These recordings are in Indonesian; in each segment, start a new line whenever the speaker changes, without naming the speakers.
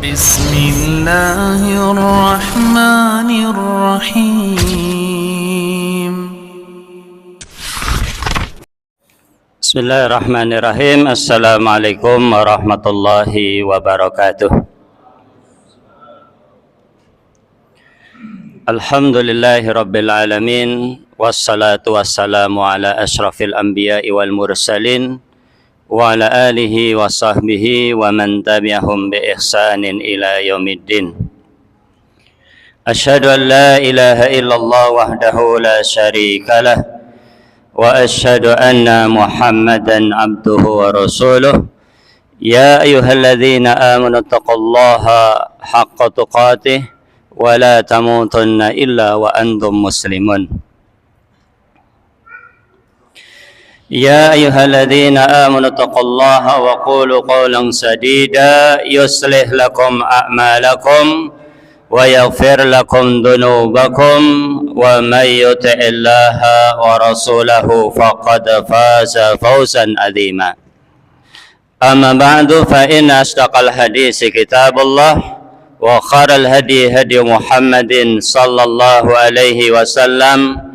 بسم الله الرحمن الرحيم.
بسم الله الرحمن الرحيم. السلام عليكم ورحمة الله وبركاته. الحمد لله رب العالمين، والصلاة والسلام على أشرف الأنبياء والمرسلين wa ala alihi wa sahbihi wa man tabi'ahum bi ihsanin ila yaumiddin. Asyhadu an la ilaha illallah wahdahu la syarika lah wa asyhadu anna Muhammadan abduhu wa rasuluh. Ya ayyuhalladzina amanu taqullaha haqqa tuqatih wa la tamutunna illa wa antum muslimun. يا أيها الذين آمنوا اتقوا الله وقولوا قولا سديدا يصلح لكم أعمالكم ويغفر لكم ذنوبكم ومن يطع الله ورسوله فقد فاز فوزا عظيما. أما بعد فإن أصدق الحديث كتاب الله وخير الهدي هدي محمد صلى الله عليه وسلم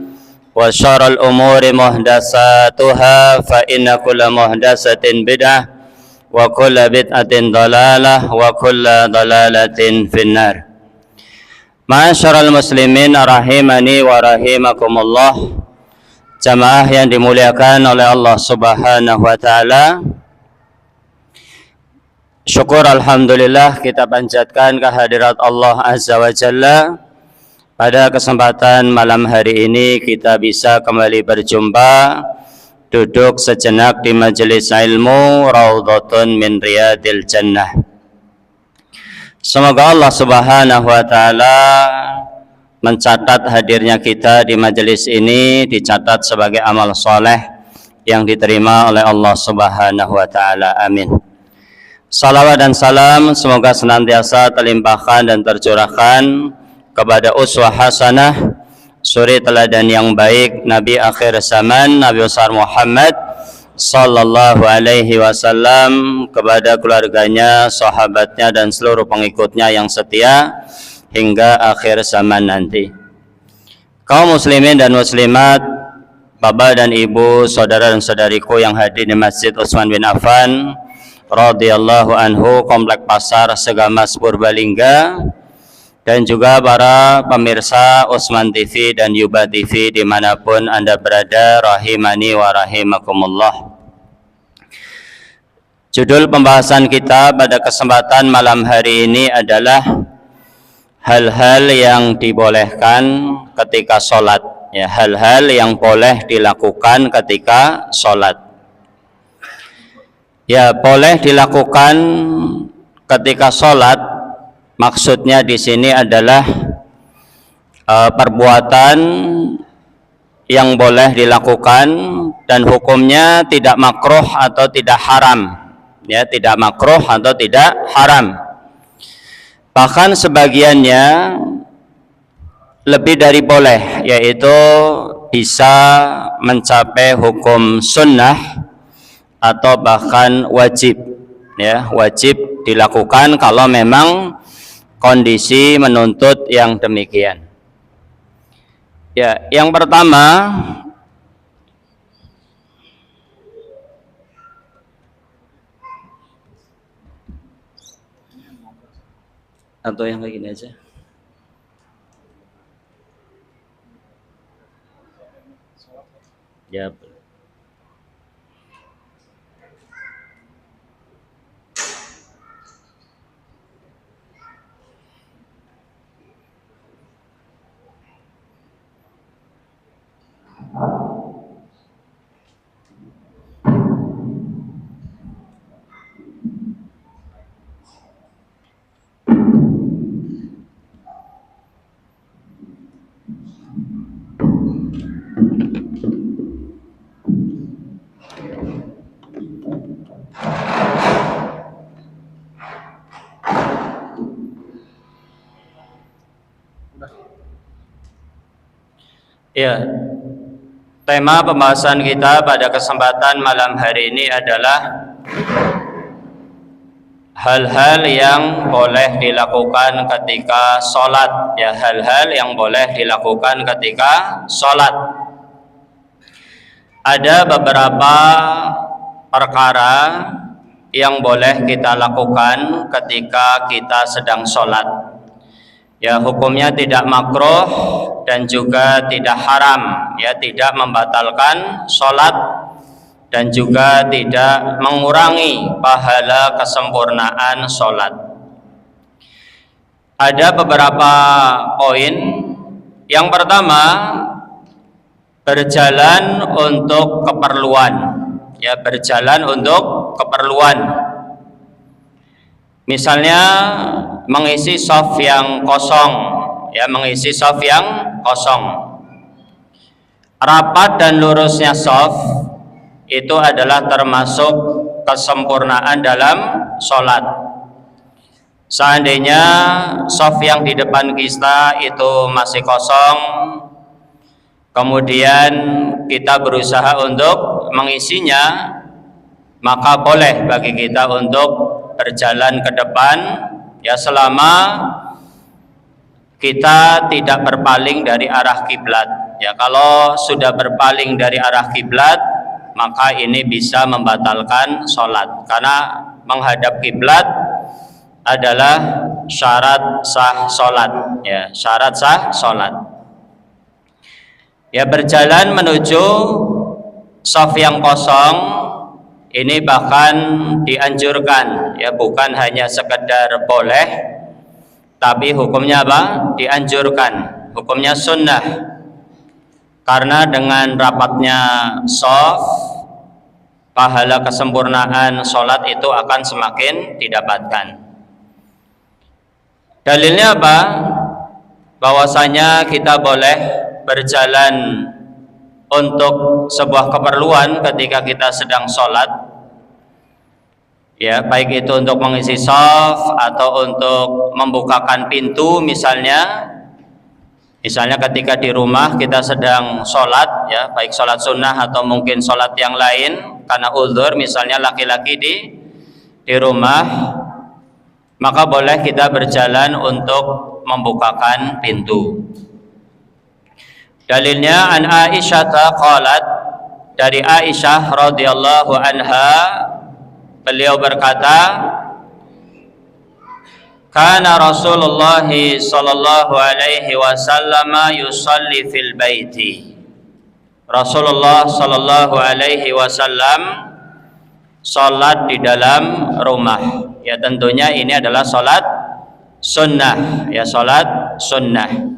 wa syarrul umuri muhdatsatuha fa inna kulla muhdatsatin bid'ah wa kulla bid'atin dhalalah wa kulla dhalalatin finnar. Ma'asyiral muslimin rahimani wa rahimakumullah, jamaah yang dimuliakan oleh Allah Subhanahu wa taala. Syukur alhamdulillah kita panjatkan kehadirat Allah Azza wa Jalla. Pada kesempatan malam hari ini kita bisa kembali berjumpa, duduk sejenak di majelis ilmu Raudhatun min Riyadil Jannah. Semoga Allah Subhanahu wa taala mencatat hadirnya kita di majelis ini, dicatat sebagai amal soleh yang diterima oleh Allah Subhanahu wa taala. Amin. Salawat dan salam semoga senantiasa terlimpahkan dan tercurahkan kepada uswah hasanah, suri teladan yang baik, Nabi akhir zaman, Nabi besar Muhammad sallallahu alaihi wasallam, kepada keluarganya, sahabatnya dan seluruh pengikutnya yang setia hingga akhir zaman nanti. Kaum muslimin dan muslimat, bapak dan ibu, saudara dan saudariku yang hadir di Masjid Utsman bin Affan radhiyallahu anhu, Komplek Pasar Segamas Purbalingga, dan juga para pemirsa Utsman TV dan Yuba TV dimanapun Anda berada, rahimani wa rahimakumullah. Judul pembahasan kita pada kesempatan malam hari ini adalah hal-hal yang dibolehkan ketika sholat, ya, hal-hal yang boleh dilakukan ketika sholat. Ya, boleh dilakukan ketika sholat. Maksudnya di sini adalah perbuatan yang boleh dilakukan dan hukumnya tidak makruh atau tidak haram, ya, tidak makruh atau tidak haram. Bahkan sebagiannya lebih dari boleh, yaitu bisa mencapai hukum sunnah atau bahkan wajib, ya, wajib dilakukan kalau memang kondisi menuntut yang demikian. Ya, yang pertama atau yang kayak gini aja. Ya. Ya, tema pembahasan kita pada kesempatan malam hari ini adalah hal-hal yang boleh dilakukan ketika sholat, ya, hal-hal yang boleh dilakukan ketika sholat. Ada beberapa perkara yang boleh kita lakukan ketika kita sedang sholat. Ya, hukumnya tidak makruh dan juga tidak haram, ya, tidak membatalkan sholat dan juga tidak mengurangi pahala kesempurnaan sholat. Ada beberapa poin. Yang pertama, berjalan untuk keperluan, ya, berjalan untuk keperluan. Misalnya mengisi shaf yang kosong, ya, mengisi shaf yang kosong. Rapat dan lurusnya shaf itu adalah termasuk kesempurnaan dalam sholat. Seandainya shaf yang di depan kita itu masih kosong, kemudian kita berusaha untuk mengisinya, maka boleh bagi kita untuk berjalan ke depan, ya, selama kita tidak berpaling dari arah kiblat. Ya, kalau sudah berpaling dari arah kiblat, maka ini bisa membatalkan sholat, karena menghadap kiblat adalah syarat sah sholat, ya, syarat sah sholat. Ya, berjalan menuju shaf yang kosong ini bahkan dianjurkan, ya, bukan hanya sekedar boleh, tapi hukumnya apa? Dianjurkan, hukumnya sunnah. Karena dengan rapatnya shaf, pahala kesempurnaan sholat itu akan semakin didapatkan. Dalilnya apa? Bahwasanya kita boleh berjalan untuk sebuah keperluan ketika kita sedang sholat, ya, baik itu untuk mengisi shaf atau untuk membukakan pintu. Misalnya ketika di rumah kita sedang sholat, ya, baik sholat sunnah atau mungkin sholat yang lain karena uzur, misalnya laki-laki di rumah, maka boleh kita berjalan untuk membukakan pintu. Dalilnya an Aisyah qalat, dari Aisyah radhiyallahu anha, beliau berkata, kana Rasulullah sallallahu alaihi wasallam yusalli fil baiti. Rasulullah sallallahu alaihi wasallam salat di dalam rumah. Ya, tentunya ini adalah salat sunnah, ya, salat sunnah.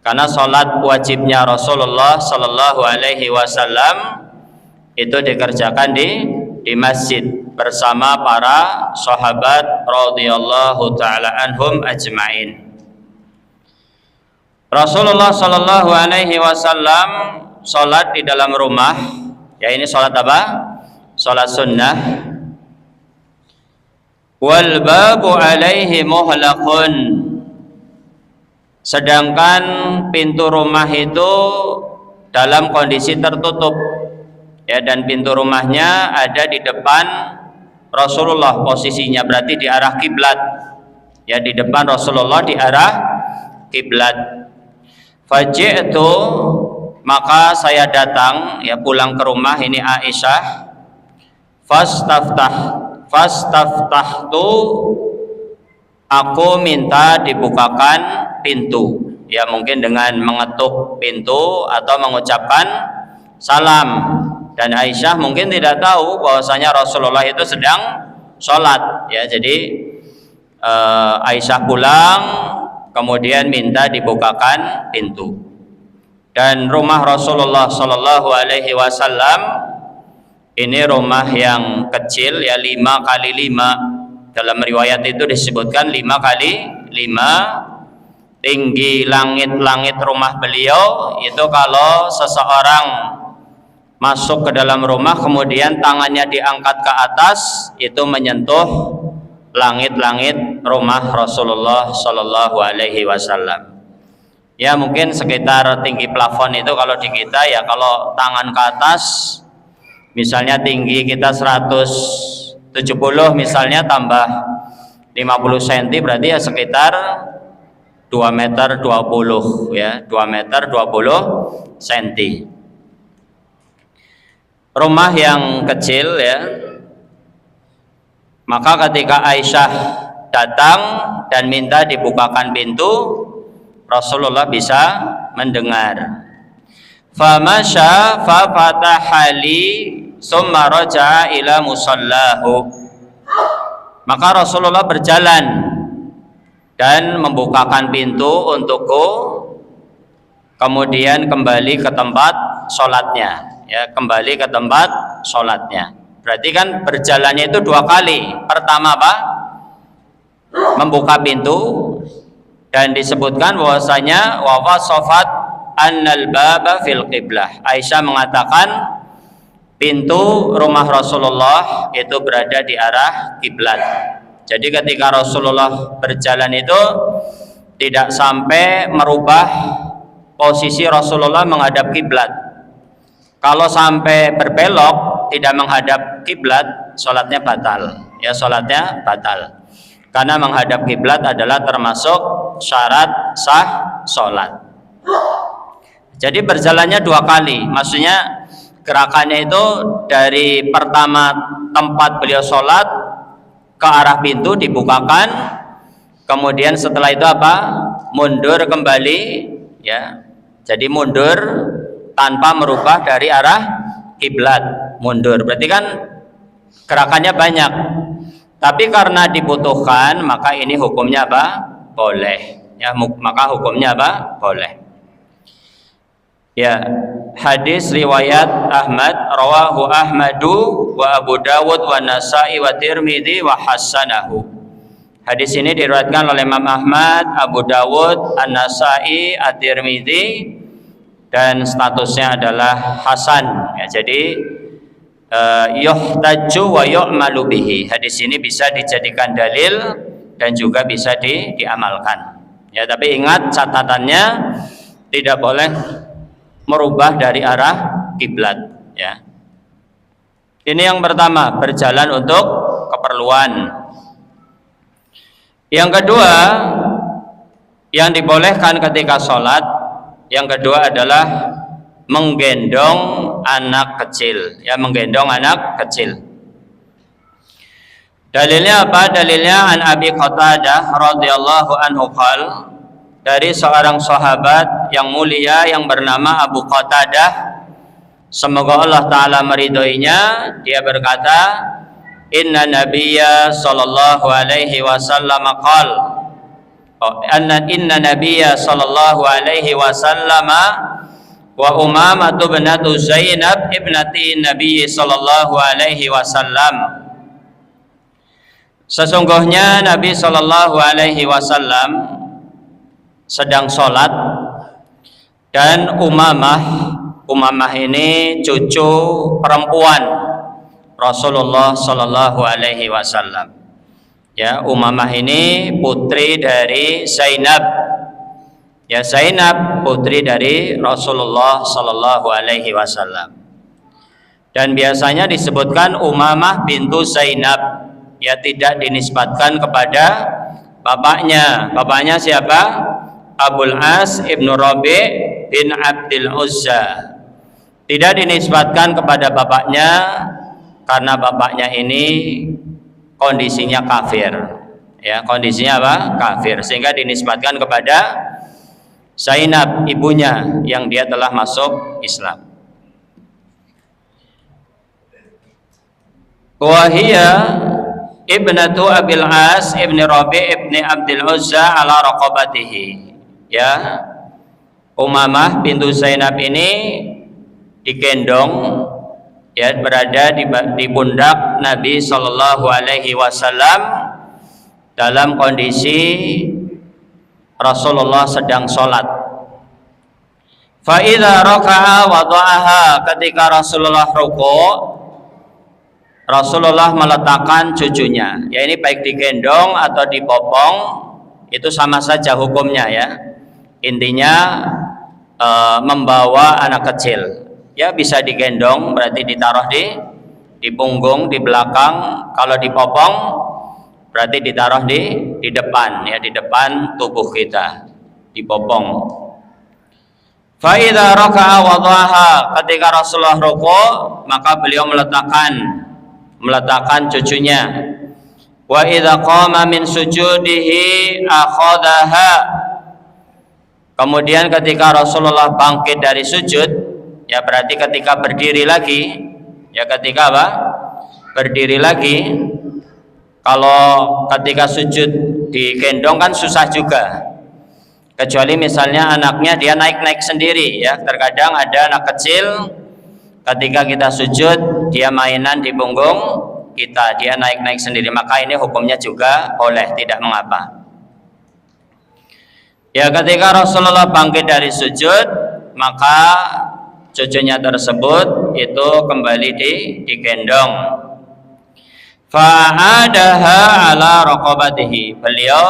Karena salat wajibnya Rasulullah sallallahu alaihi wasallam itu dikerjakan di masjid bersama para sahabat radhiyallahu taala anhum ajmain. Rasulullah sallallahu alaihi wasallam salat di dalam rumah, ya, ini salat apa? Salat sunnah. Wal babu alaihi muhlaqun, sedangkan pintu rumah itu dalam kondisi tertutup, ya, dan pintu rumahnya ada di depan Rasulullah, posisinya berarti di arah kiblat, ya, di depan Rasulullah di arah kiblat. Faji'tu, maka saya datang, ya, pulang ke rumah ini Aisyah. Fastaftahtu, aku minta dibukakan pintu, ya, mungkin dengan mengetuk pintu atau mengucapkan salam. Dan Aisyah mungkin tidak tahu bahwasanya Rasulullah itu sedang sholat, ya, jadi Aisyah pulang kemudian minta dibukakan pintu. Dan rumah Rasulullah Shallallahu Alaihi Wasallam ini rumah yang kecil, ya, 5x5. Dalam riwayat itu disebutkan 5x5. Tinggi langit rumah beliau itu kalau seseorang masuk ke dalam rumah kemudian tangannya diangkat ke atas, itu menyentuh langit-langit rumah Rasulullah Shallallahu Alaihi Wasallam. Ya, mungkin sekitar tinggi plafon itu kalau di kita, ya, kalau tangan ke atas, misalnya tinggi kita 170 misalnya, tambah 50 cm berarti ya sekitar 2 meter 20 ya, 2 meter 20 cm. Rumah yang kecil ya. Maka ketika Aisyah datang dan minta dibukakan pintu, Rasulullah bisa mendengar. Famasya fa fatahali summa raja'a ila musallahu. Maka Rasulullah berjalan dan membukakan pintu untukku, kemudian kembali ke tempat sholatnya ya, kembali ke tempat sholatnya. Berarti kan berjalannya itu 2 kali. Pertama apa? Membuka pintu, dan disebutkan bahwasanya wa wasafat annal baba fil qiblah. Aisyah mengatakan pintu rumah Rasulullah itu berada di arah kiblat. Jadi ketika Rasulullah berjalan itu tidak sampai merubah posisi Rasulullah menghadap kiblat. Kalau sampai berbelok tidak menghadap kiblat, sholatnya batal. Ya, sholatnya batal. Karena menghadap kiblat adalah termasuk syarat sah sholat. Jadi berjalannya 2 kali. Maksudnya gerakannya itu dari pertama tempat beliau sholat ke arah pintu dibukakan, kemudian setelah itu apa? Mundur kembali, ya. Jadi mundur tanpa merubah dari arah kiblat, mundur. Berarti kan gerakannya banyak. Tapi karena dibutuhkan, maka ini hukumnya apa? Boleh. Ya, maka hukumnya apa? Boleh. Ya, hadis riwayat Ahmad, rawahu Ahmadu wa Abu Dawud wa Nasa'i wa Tirmidzi wa hasanahu. Hadis ini diriwayatkan oleh Imam Ahmad, Abu Dawud, An-Nasa'i, At-Tirmidzi, dan statusnya adalah hasan. Ya, jadi yuhtaju wa yu'malu bihi. Hadis ini bisa dijadikan dalil dan juga bisa diamalkan. Ya, tapi ingat catatannya tidak boleh merubah dari arah kiblat, ya. Ini yang pertama, berjalan untuk keperluan. Yang kedua, yang dibolehkan ketika sholat, yang kedua adalah menggendong anak kecil, ya, menggendong anak kecil. Dalilnya apa? Dalilnya an Abi Qatadah radhiyallahu anhu qal, dari seorang sahabat yang mulia yang bernama Abu Qatadah, semoga Allah taala meridhoinya, dia berkata, inna nabiyya sallallahu alaihi wasallam qal, inna nabiyya sallallahu alaihi wasallam wa Umamah bintu Zainab ibnati Nabi sallallahu alaihi wasallam. Sesungguhnya Nabi sallallahu alaihi wasallam sedang sholat, dan Umamah ini cucu perempuan Rasulullah sallallahu alaihi wasallam. Ya, Umamah ini putri dari Zainab. Ya, Zainab putri dari Rasulullah sallallahu alaihi wasallam. Dan biasanya disebutkan Umamah bintu Zainab, ya, tidak dinisbatkan kepada bapaknya. Bapaknya siapa? Abul As ibnu Rabi' bin Abdul Uzza. Tidak dinisbatkan kepada bapaknya karena bapaknya ini kondisinya kafir. Ya, kondisinya apa? Kafir. Sehingga dinisbatkan kepada Zainab, ibunya, yang dia telah masuk Islam. Wahia ibnatu Abil As ibni Rabi' ibni Abdul Uzza ala raqabatihi. Ya, Umamah bintu Zainab ini digendong, ya, berada di pundak Nabi sallallahu alaihi wasallam dalam kondisi Rasulullah sedang sholat. Fa idza raka'a wada'aha, ketika Rasulullah rukuk, Rasulullah meletakkan cucunya. Ya, ini baik digendong atau dipopong, itu sama saja hukumnya, ya. Intinya membawa anak kecil. Ya, bisa digendong berarti ditaruh di punggung, di belakang. Kalau dipopong berarti ditaruh di depan, ya, di depan tubuh kita, dipopong. Fa idza raka'a wadhaha, ketika Rasulullah rukuk maka beliau meletakkan cucunya. Wa idza qama min sujudihi akhadhaha, kemudian ketika Rasulullah bangkit dari sujud, ya berarti ketika berdiri lagi, ya ketika apa? Berdiri lagi. Kalau ketika sujud digendong kan susah juga, kecuali misalnya anaknya dia naik-naik sendiri, ya. Terkadang ada anak kecil ketika kita sujud dia mainan di punggung kita, dia naik-naik sendiri, maka ini hukumnya juga boleh, tidak mengapa. Ya, ketika Rasulullah bangkit dari sujud, maka cucunya tersebut itu kembali digendong. Fa'adaha ala raqabatihi, beliau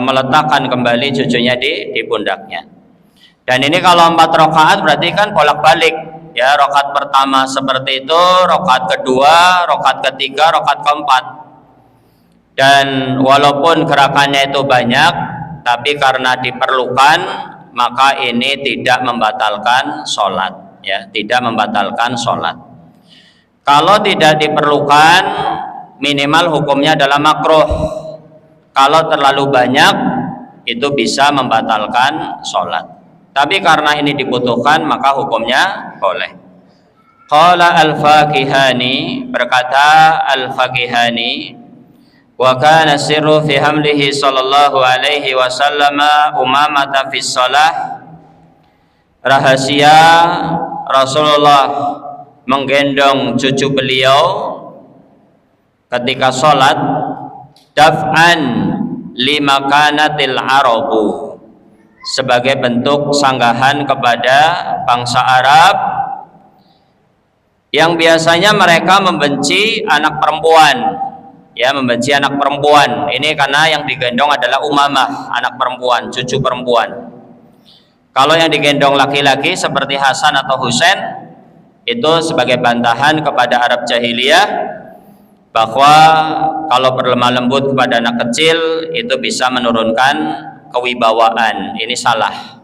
meletakkan kembali cucunya di pundaknya. Dan ini kalau 4 rakaat berarti kan bolak-balik, ya. Rakaat pertama seperti itu, rakaat kedua, rakaat ketiga, rakaat keempat. Dan walaupun gerakannya itu banyak, tapi karena diperlukan, maka ini tidak membatalkan sholat, ya, tidak membatalkan sholat. Kalau tidak diperlukan, minimal hukumnya adalah makruh. Kalau terlalu banyak, itu bisa membatalkan sholat. Tapi karena ini dibutuhkan, maka hukumnya boleh. Qala al-Fakihani, berkata al-Fakihani, wa kana sirru fi hamlihi sallallahu alaihi wasallam umamata fi shalah, rahasia Rasulullah menggendong cucu beliau ketika sholat, daf'an limakanatil arabu, sebagai bentuk sanggahan kepada bangsa Arab yang biasanya mereka membenci anak perempuan, ya, membenci anak perempuan. Ini karena yang digendong adalah Umamah, anak perempuan, cucu perempuan. Kalau yang digendong laki-laki seperti Hasan atau Husain, itu sebagai bantahan kepada Arab jahiliyah bahwa kalau berlemah lembut kepada anak kecil itu bisa menurunkan kewibawaan. Ini salah,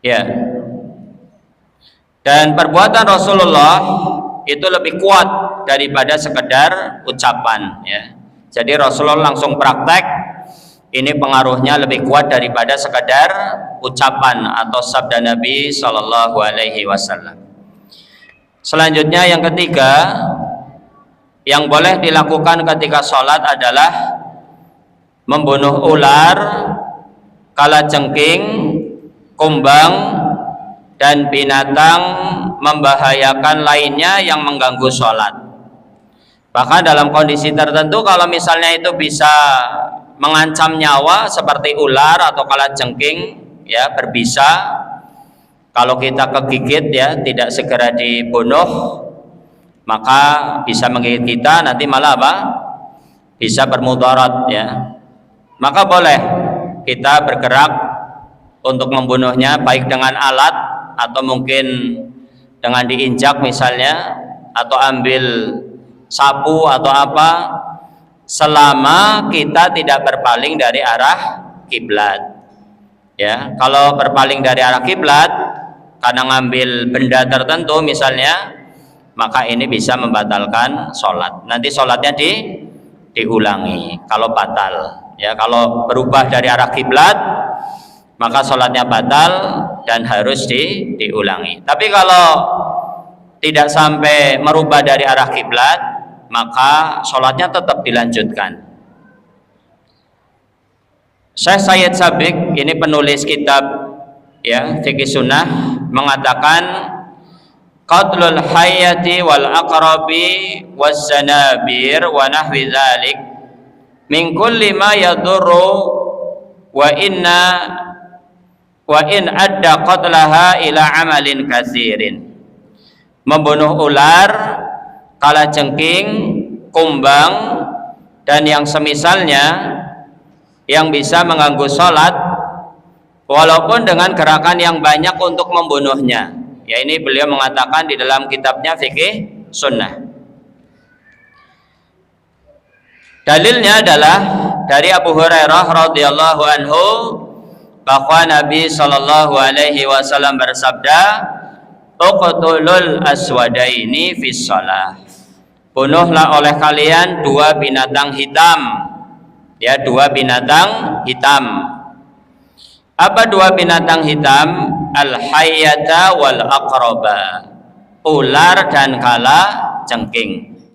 ya. Dan perbuatan Rasulullah itu lebih kuat daripada sekedar ucapan, ya. Jadi Rasulullah langsung praktek. Ini pengaruhnya lebih kuat daripada sekadar ucapan atau sabda Nabi Sallallahu Alaihi Wasallam. Selanjutnya yang ketiga, yang boleh dilakukan ketika sholat adalah membunuh ular, kalajengking, kumbang, dan binatang membahayakan lainnya yang mengganggu sholat. Bahkan dalam kondisi tertentu, kalau misalnya itu bisa mengancam nyawa seperti ular atau kalajengking, ya, berbisa, kalau kita kegigit, ya, tidak segera dibunuh, maka bisa menggigit kita, nanti malah apa? Bisa bermudarat, ya. Maka boleh kita bergerak untuk membunuhnya, baik dengan alat atau mungkin dengan diinjak misalnya, atau ambil sapu atau apa, selama kita tidak berpaling dari arah kiblat, ya. Kalau berpaling dari arah kiblat karena ngambil benda tertentu misalnya, maka ini bisa membatalkan sholat. Nanti sholatnya diulangi kalau batal, ya. Kalau berubah dari arah kiblat maka sholatnya batal dan harus diulangi. Tapi kalau tidak sampai merubah dari arah kiblat, maka sholatnya tetap dilanjutkan. Syekh Sayyid Sabiq, ini penulis kitab, ya, Fiqh Sunnah, mengatakan qatlul hayyati wal aqrabi was zanabir wa nahwi dzalik min kulli ma yadurru wa in adda qatlaha ila amalin katsirin. Membunuh ular, kalajengking, kumbang, dan yang semisalnya yang bisa mengganggu sholat walaupun dengan gerakan yang banyak untuk membunuhnya. Ya, ini beliau mengatakan di dalam kitabnya Fiqh Sunnah. Dalilnya adalah dari Abu Hurairah radhiyallahu anhu bahwa Nabi sallallahu alaihi wasallam bersabda, "Uqtulul aswadaini fis shalah." Bunuhlah oleh kalian dua binatang hitam. Ya, dua binatang hitam. Apa dua binatang hitam? Al-hayyata wal aqraba. Ular dan kala jengking.